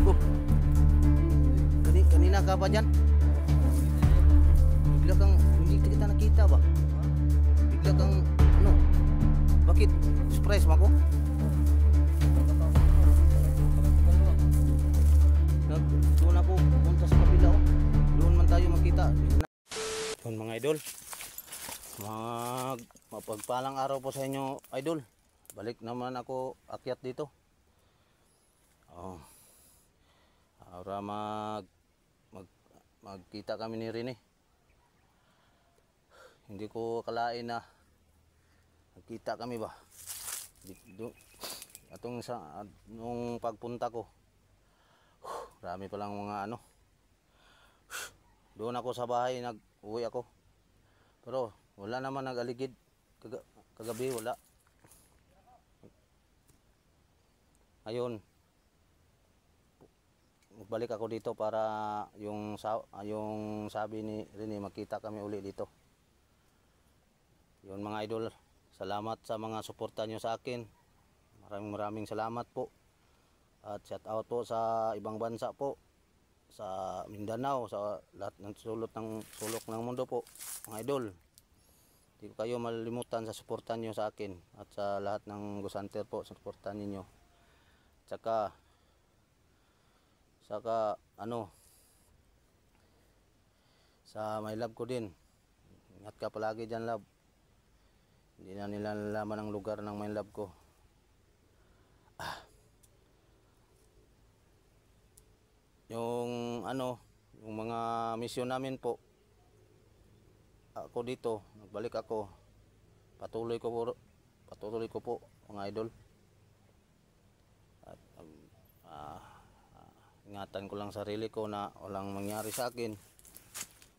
Oh, kanina ka pa dyan? Bigla kang, hindi kita nakita ba? Bigla kang, ano? Bakit? Surprise mo ako? Doon ako punta sa kabila, oh. Doon man tayo magkita. Doon mga idol. Mapagpalang araw po sa inyo, idol. Balik naman ako akyat dito. Oh. Para magkita kami ni Rene. Hindi ko akalain na magkita kami ba. Atong nung pagpunta ko. Marami palang mga ano. Doon ako sa bahay, nag-uwi ako. Pero wala naman nag-aligid. Kagabi wala. Ayun. Balik ako dito para yung sabi ni Rene, makita kami uli dito. Yun mga idol. Salamat sa mga suporta nyo sa akin. Maraming salamat po. At shout out po sa ibang bansa po. Sa Mindanao, sa lahat ng sulok ng mundo po, mga idol. Hindi ko kayo malilimutan sa suporta nyo sa akin at sa lahat ng Gusanter po, suporta ninyo. Saka ano, sa my love ko din, ingat ka palagi dyan, love. Hindi na nila nalaman ang lugar ng my love ko. Yung ano, yung mga misyon namin po, ako dito, nagbalik ako, patuloy ko po mga idol. At ingatan ko lang sarili ko na walang mangyari sa akin,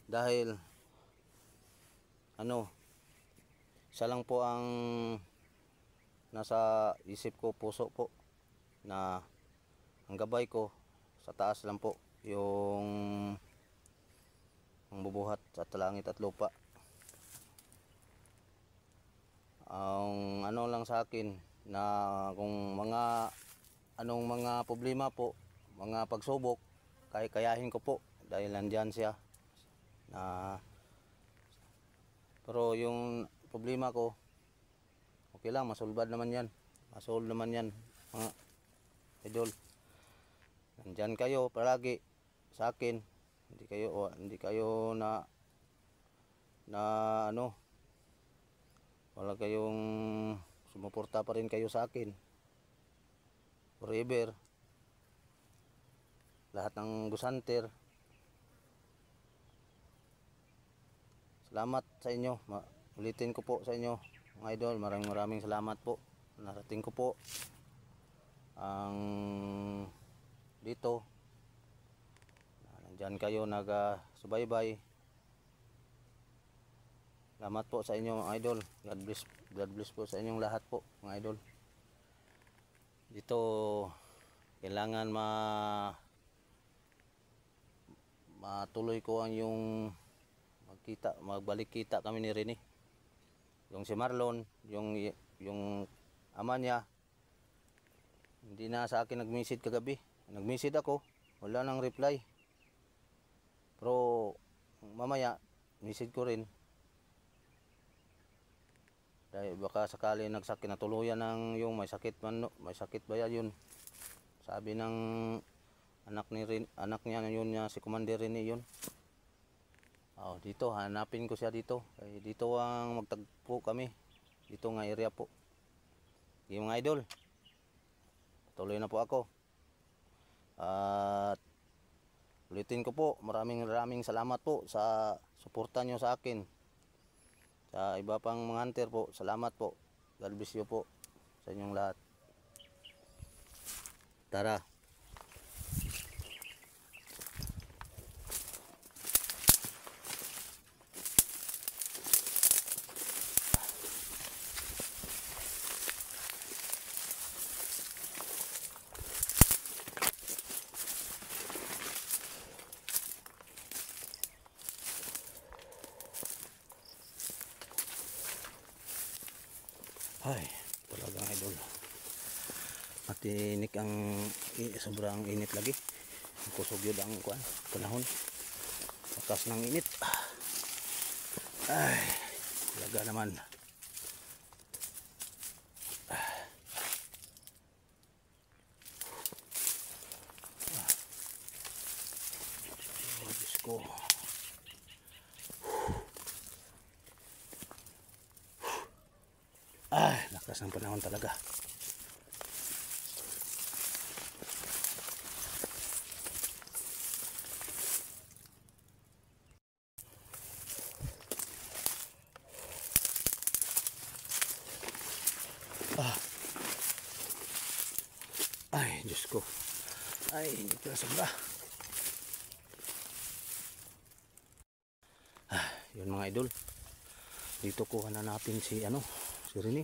dahil ano, isa lang po ang nasa isip ko, puso po, na ang gabay ko sa taas lang po, yung ang bubuhat sa langit at lupa. Ang ano lang sa akin, na kung anong mga problema po, mga pagsubok, kayahin ko po dahil nandyan siya. Pero yung problema ko, okay lang, masolbad naman yan. Masolve naman yan, mga idol. Nandyan kayo palagi sa akin. Hindi kayo na ano, wala kayong sumuporta pa rin kayo sa akin. Forever. Lahat ng Gusanter. Salamat sa inyo. Ulitin ko po sa inyo, mga idol. Maraming salamat po. Narating ko po ang dito. Nandyan kayo nagsubaybay. Salamat po sa inyo, mga idol. God bless po sa inyong lahat po, mga idol. Dito kailangan matuloy ko ang yung magbalik kita kami ni Rene. Yung si Marlon, yung ama niya, hindi na sa akin nag-message kagabi. Nag-message ako, wala nang reply. Pero mamaya message ko rin. Dahil baka sakali nagsakit na tuluyan ng yung may sakit ba yun. Sabi ng anak niya yun, si Commander Rene yun. Dito hanapin ko siya dito. Dito ang magtagpo kami. Dito nga area po. Yung mga idol, tuloy na po ako. At ulitin ko po, maraming salamat po sa suporta nyo sa akin. Sa iba pang mga hunter po, salamat po. God bless you po sa inyong lahat. Tara. Ay, talagang idol. tinik ang sobrang init lagi. Kusog yun ang kuan panahon. Lakas ng init. Ay, talaga naman. Oh, Diyos ko. Ay, lakas ng panahon talaga. Ay, Diyos ko. Ay, hindi ko sobra. Yun mga idol. Dito kuha na natin si si Rene.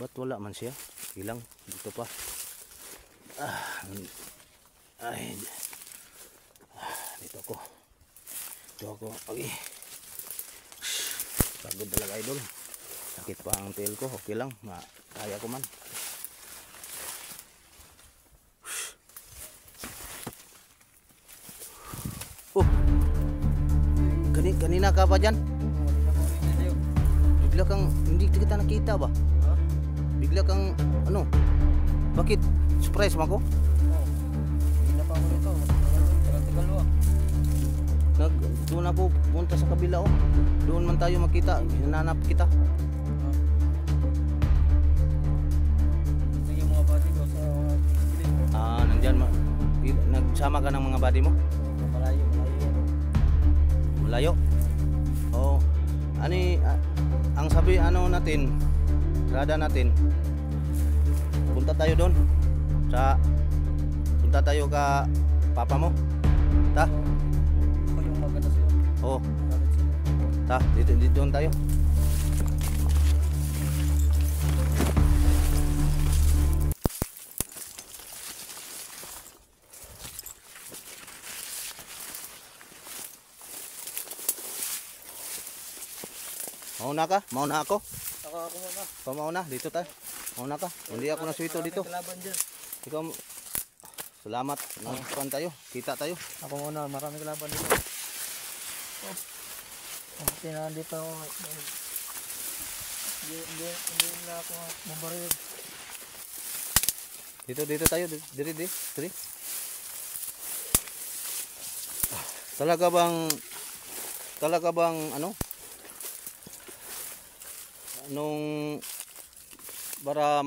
Ba't wala man siya? Ilang dito pa. Ay. Dito ako. Okay. Pagod talaga idol. Sakit pa ang tail ko. Okay lang. Kaya ko man. Kanina ka pa dyan? Bigla kang, hindi kita nakita ba? Bigla kang, bakit? Surprise mo ako? Hindi na pa ako rito. Tagal mo. Doon ako punta sa kabila oh. Doon man tayo makita, hinanap kita. Yung mga body ko sa gilid. Nandyan, nagsama ka ng mga body mo? Malayo. Malayo? Oo. Ang sabi natin, rada natin, punta tayo doon. Punta tayo ka papa mo. Ta? Ako yung maganda sa'yo. Oo. Ta, dito doon tayo. Mauna ka? Mauna ako? Ako muna. Ikaw mauna? Dito tayo. Mauna ka? Hindi ako naswito dito. Kalaban dyan. Ikaw, salamat. Nakakuan tayo. Kita tayo. Ako muna. Marami kalaban dito. Kasi nandito ako. Hindi nila ako mabaril. Dito tayo. Diri. Talaga bang nung para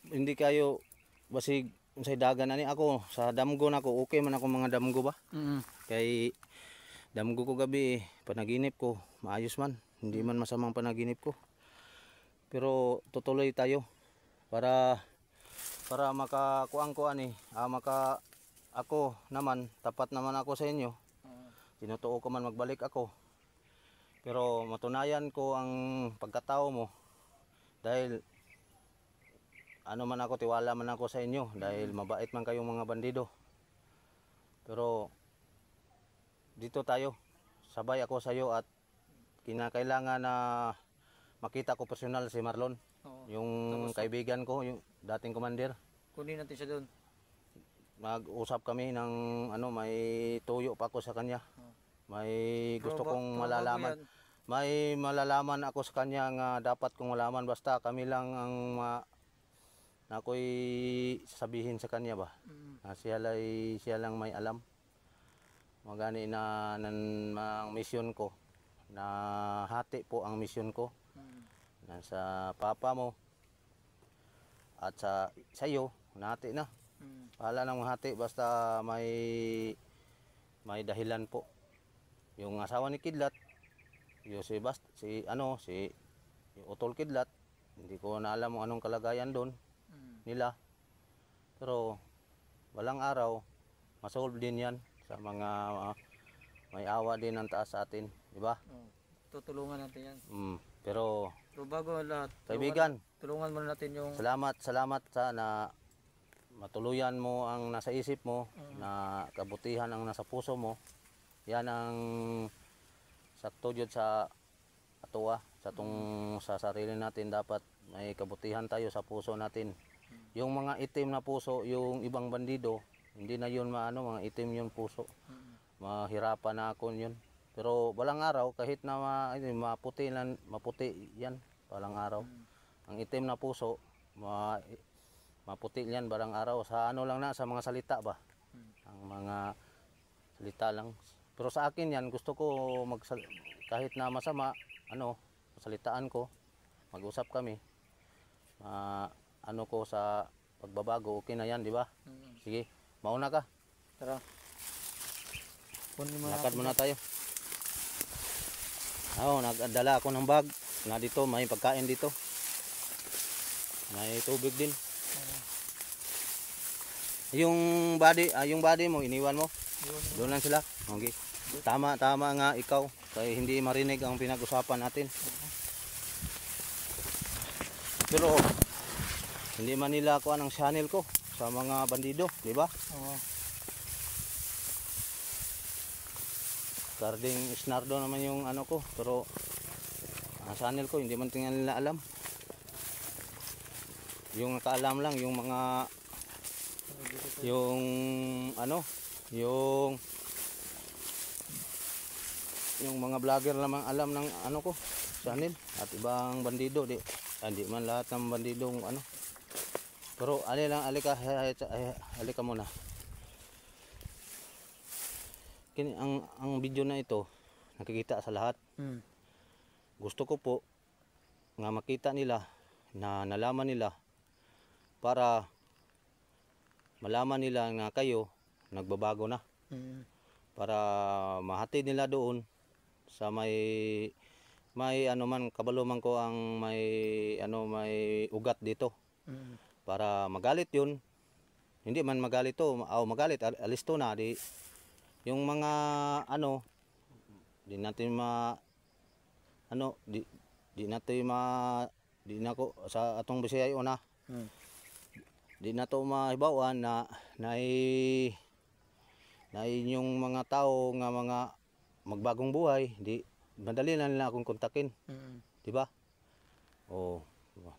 hindi kayo basig unsay dagan ani ako sa damgo nako okay man ako mga damgo ba kay damgo ko gabi panaginip ko maayos man hindi man masamang panaginip ko pero tutuloy tayo para makakuan ko ako naman tapat naman ako sa inyo tinutuo ko man magbalik ako. Pero matunayan ko ang pagkatao mo dahil man ako, tiwala man ako sa inyo dahil mabait man kayong mga bandido. Pero dito tayo, sabay ako sa iyo at kinakailangan na makita ko personal si Marlon. Yung kaibigan ko, yung dating commander. Kunin natin siya doon. Mag-usap kami ng may tuyo pa ako sa kanya. May gusto kong malalaman. May malalaman ako sa kanya nga dapat kong malaman basta kami lang ang na ako'y sabihin sa kanya ba. Siya lang may alam. Magani na ang mission ko. Na hati po ang mission ko. Nasa papa mo at sa iyo, nahati na. Wala nang hati basta may dahilan po. Yung asawa ni Kidlat, yung si Utol Kidlat, hindi ko na alam kung anong kalagayan doon nila. Pero walang araw, masolve din yan sa mga may awa din ng taas sa atin, di ba? Tutulungan natin yan. Pero bago lahat, kaibigan, tulungan muna natin yung... Salamat sa na matuluyan mo ang nasa isip mo, na kabutihan ang nasa puso mo. Yan ang sakto jud sa atuwa sa sarili natin, dapat may kabutihan tayo sa puso natin Yung mga itim na puso, yung ibang bandido, hindi na yun maano, mga itim yung puso. Mahirapan na ako yun. Pero balang araw, kahit na maputi yan, balang araw. Ang itim na puso, maputi yan balang araw. Sa ano lang na, sa mga salita ba? Ang mga salita lang. Pero sa akin yan, gusto ko kahit na masama, salitaan ko, mag-usap kami. Ano ko sa pagbabago, okay na yan, di ba? Sige, mauna ka. Tara. Kunin mo Lakad muna tayo. Nagdala ako ng bag na dito, may pagkain dito. May tubig din. Yung body mo, iniwan mo. Doon lang sila. Okay. Tama nga ikaw. Kaya hindi marinig ang pinag-usapan natin. Pero hindi man nila kuha ng channel ko sa mga bandido, di ba? Oo. Carding Snardo naman yung ano ko, pero ang channel ko hindi man tingnan nila alam. Yung nakaalam lang yung mga yung mga vlogger lamang alam ng ano ko, channel, at ibang bandido hindi man lahat ng bandidong ano. Pero alika muna. Ang video na ito nakikita sa lahat. Gusto ko po nga makita nila, na nalaman nila, para malaman nila na kayo nagbabago na. Para mahatid nila doon sa may kabalo man ko ang may ugat dito. Para magalit yun, hindi man magalit to, magalit, alis to na, yung mga di natin ko sa atong Bisaya una, di na to mahibawan na yung mga tao nga mga magbagong buhay, madali na nila akong kontakin, di ba?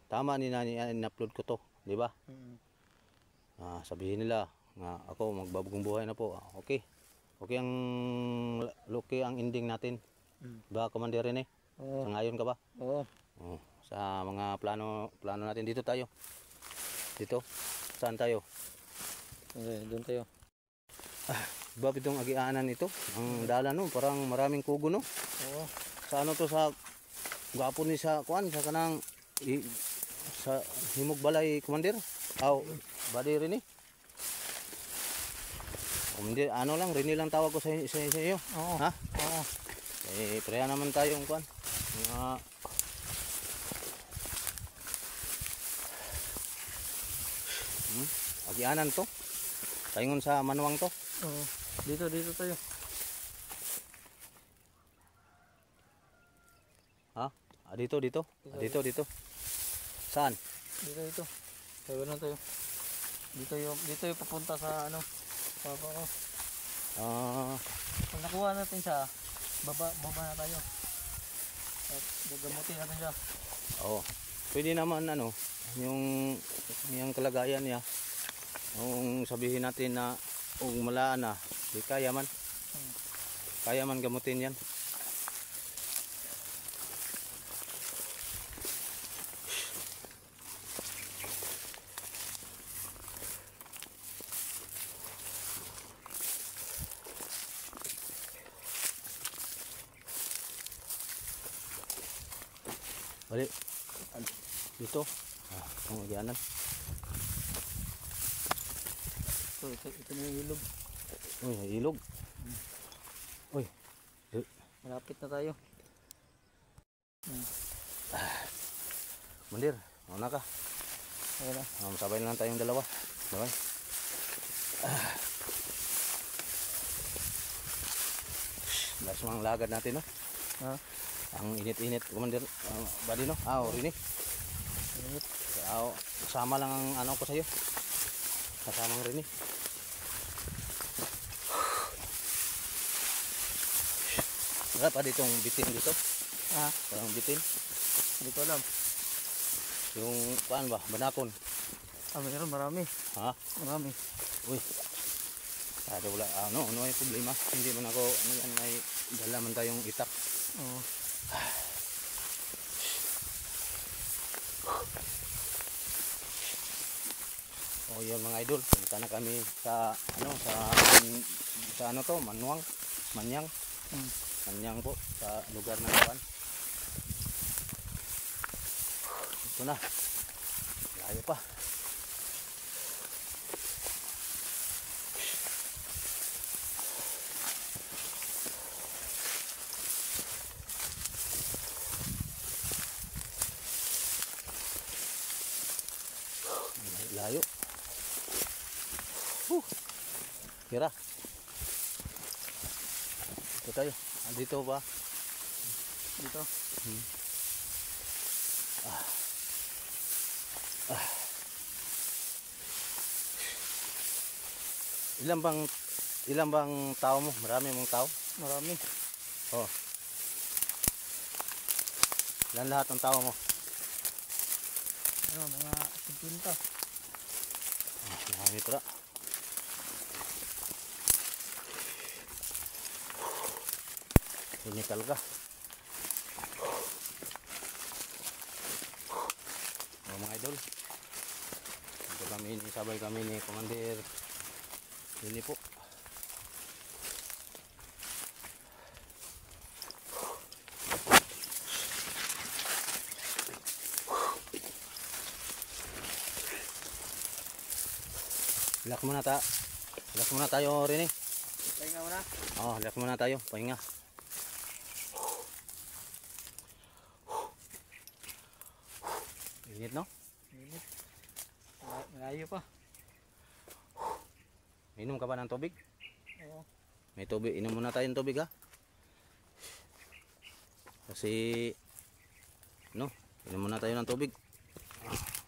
Tama in-upload ko to, di ba? Sabihin nila nga ako magbabagong buhay na po. Okay ang ending natin. Ba, Commander Rene? Sangayon ka ba? Oo. Sa mga plano natin, dito tayo. Dito? Saan tayo? Okay, doon tayo. Diba itong agianan ito? Ang dala no, parang maraming kugo no? Oo. Sa ano to, sa gwapo ni sa kuan, sa kanang sa Himog Balay, Commander? Badi Rene? Hindi, Rene lang tawag ko sa iyo. Oo. Ha? Oo. Pareha naman tayong kuan. Agianan to. Taingon sa manuwang to. Oo. Dito tayo. Dito. Saan? Dito. Tayo na tayo. Dito yung papunta sa papa ko. Pag nakuha natin siya, baba na tayo. At gagamutin natin siya. Oo. Pwede naman yung kalagayan niya. Kung sabihin natin na malaan na, di kaya man. Kaya man gamutin yan. Balik. Dito. Ang agianan. Ito na yung ilog. Uy, ilog. Uy. Malapit na tayo. Mandir, mauna ka. Ayan na. Sabay na lang tayong dalawa. Sabay. Last mga lagad natin, no? Ha? Ang init-init, Commander. Badi, no? Rini. Init. Kasama lang ang ko sa'yo. Kasamang Rini. Wala pa ditong bitin dito. Parang bitin. Hindi ko alam. Yung, banakon. Meron, marami. Ha? Marami. Uy. Wala. Ano ay problema? Hindi man ako, ano yan, may dala man tayong itak. Oo. O yun mga idol, punta na kami sa ano to, Manyang. Hmm. Manyang po sa lugar ng Kawan. Ito na. Layo pa. Layo. Kira. Ito tayo. Andito ba? Dito. Ilan bang tao mo? Marami mong tao? Marami. Oh. Ilan lahat ng tao mo? Ano, mga 50. Marami pala. Ini talaga. Mga idol. Ito kami, sabay kami ni Commander. Ini po. Relax muna tayo rin eh. Pahinga muna. Relax muna tayo. Pahinga. Init no? Minit. Malayo pa. Inom ka ba ng tubig? Oo. May tubig. Inom muna tayo ng tubig ha. Kasi inom muna tayo ng tubig.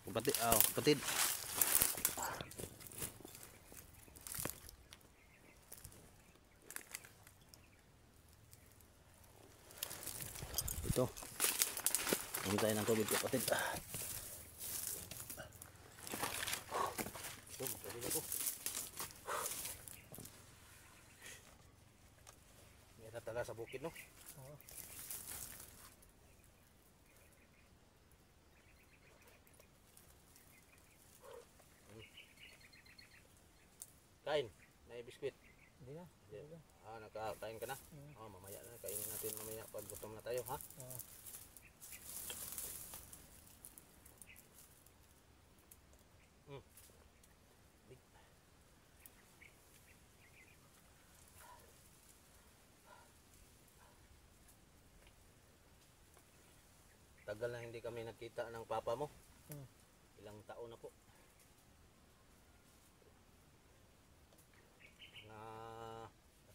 Kapatid. Ito. Inom tayo ng tubig kapatid. Ito, magpapili ako. Meron talaga sa bukid no? Oo. Kain, may biskwit. Hindi na. Nakakain ka na? Mamaya na, kainin natin mamaya pag gutom na tayo, ha? Oo. Tagal na hindi kami nakita ng papa mo. Hmm. Ilang taon na po.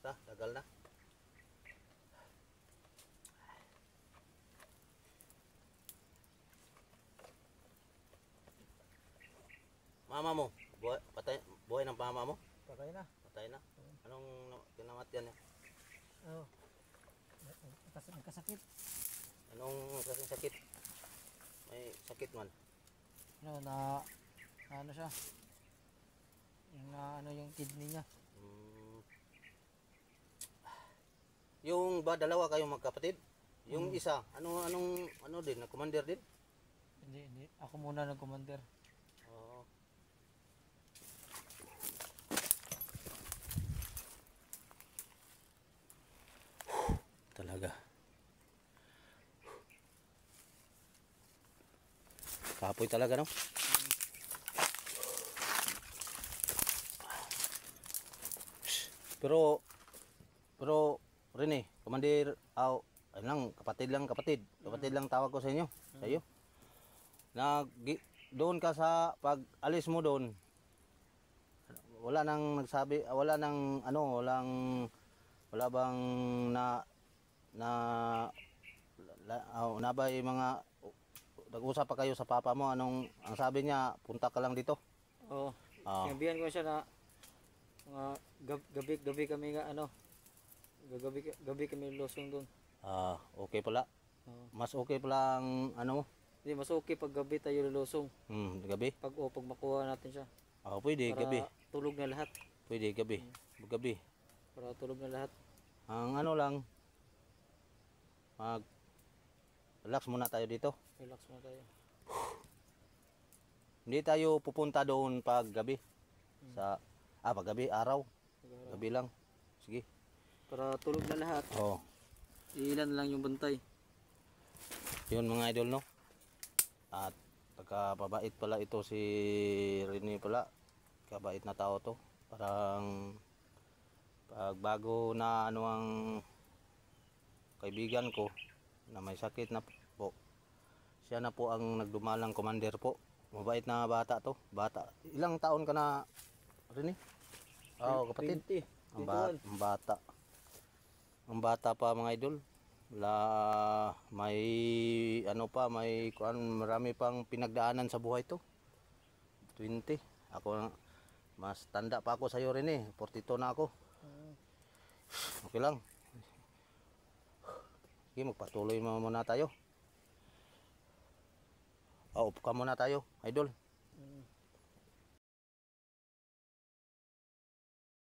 Tagal na. Mama mo, buhay ng mama mo? Patay na. Patay na. Anong kinamat yan? Oo. Nagkasakit. Anong klaseng sakit? May sakit man. Ano siya? Yung kidney niya. Yung dalawa kayong magkapatid? Yung isa, ano din, na commander din? Hindi. Ako muna nag-commander. Oo. Talaga. Kapoy talaga, no? Pero Rene, Commander, kapatid lang tawag ko sa inyo, sa iyo. Doon ka sa pag alis mo doon, wala nang nagsabi, wala bang nabay mga nag-usap pa kayo sa papa mo, ang sabi niya, punta ka lang dito. Oo. Sinabihan ko siya na gabi kami gabi kami lusong doon. Okay pala. Oo. Mas okay pala ang Hindi, mas okay pag gabi tayo lulusong. Gabi? Pag makuha natin siya. Pwede, Para gabi. tulog na lahat. Pwede, gabi. Gabi. Para tulog na lahat. Ang ano lang, relax muna tayo dito. Relax muna tayo. Hindi tayo pupunta doon pag gabi. Pag gabi, araw. Gabi lang. Sige. Para tulog na lahat. Oo. Ilan lang yung bantay. Yun mga idol, no? At pagkapabait pala ito si Rene pala. Kabait na tao to. Parang pagbago na ano ang kaibigan ko na may sakit na po. Siya na po ang nagdumalang commander po. Mabait na bata to. Bata. Ilang taon ka na, Rene? Kapatid. 20. Ang bata. Ang bata pa mga idol. May ano pa, marami pang pinagdaanan sa buhay to. 20. Ako mas tanda pa ako sa iyo rin 42 na ako. Okay lang. Sige, magpatuloy muna tayo. Upo ka muna tayo, idol.